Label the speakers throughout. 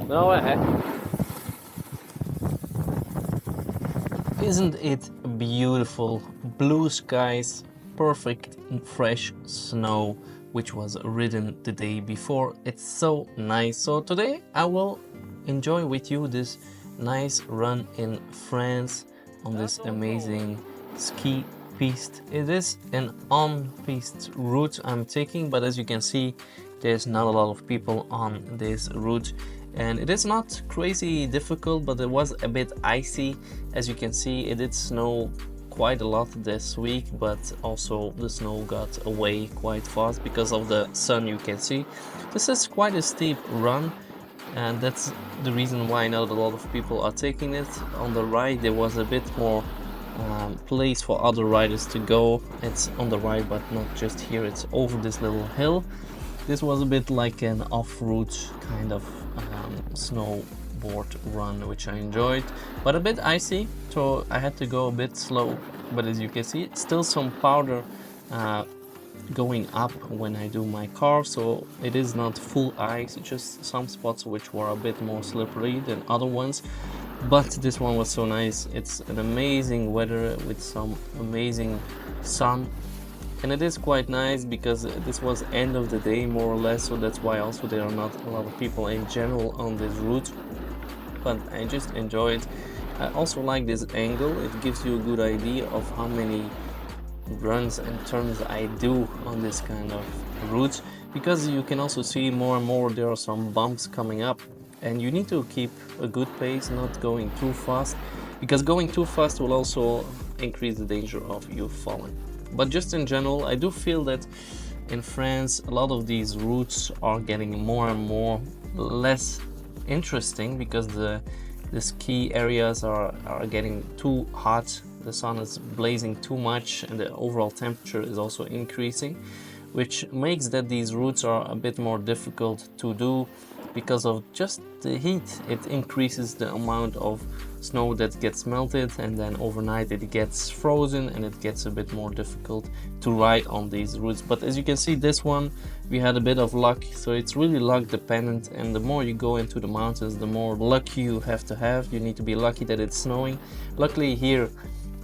Speaker 1: Go ahead.
Speaker 2: Isn't it beautiful? Blue skies, perfect fresh snow, which was ridden the day before. It's so nice. So today I will enjoy with you this nice run in France on this amazing ski piste. It is an on-piste route I'm taking, but as you can see, there's not a lot of people on this route, and it is not crazy difficult, but it was a bit icy. As you can see, it did snow quite a lot this week, but also the snow got away quite fast because of the sun. You can see this is quite a steep run, and that's the reason why I know that a lot of people are taking it. On the right there was a bit more place for other riders to go. It's on the right, but not just here, it's over this little hill. This was a bit like an off-route kind of snowboard run, which I enjoyed, but a bit icy, so I had to go a bit slow. But as you can see, still some powder going up when I do my car, so it is not full ice, just some spots which were a bit more slippery than other ones. But this one was so nice. It's an amazing weather with some amazing sun, and it is quite nice because this was end of the day more or less, so that's why also there are not a lot of people in general on this route, but I just enjoy it. I also like this angle. It gives you a good idea of how many runs and turns I do on this kind of route, because you can also see more and more there are some bumps coming up, and you need to keep a good pace, not going too fast, because going too fast will also increase the danger of you falling. But just in general, I do feel that in France a lot of these routes are getting more and more less interesting because the ski areas are getting too hot. The sun is blazing too much, and the overall temperature is also increasing, which makes that these routes are a bit more difficult to do because of just the heat. It increases the amount of snow that gets melted, and then overnight it gets frozen, and it gets a bit more difficult to ride on these routes. But as you can see, this one we had a bit of luck, so it's really luck dependent, and the more you go into the mountains, the more luck you have to have. You need to be lucky that it's snowing. Luckily here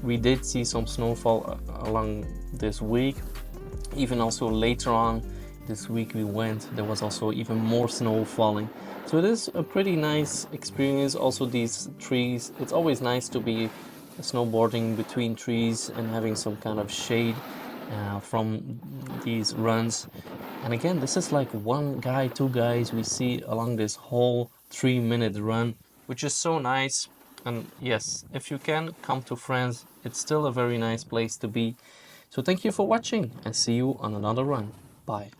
Speaker 2: we did see some snowfall along this week. Even also later on this week we went, there was also even more snow falling. So it is a pretty nice experience. Also these trees, it's always nice to be snowboarding between trees and having some kind of shade from these runs. And again, this is like one guy, two guys we see along this whole 3-minute run, which is so nice. And yes, if you can come to France, it's still a very nice place to be. So thank you for watching, and see you on another run. Bye.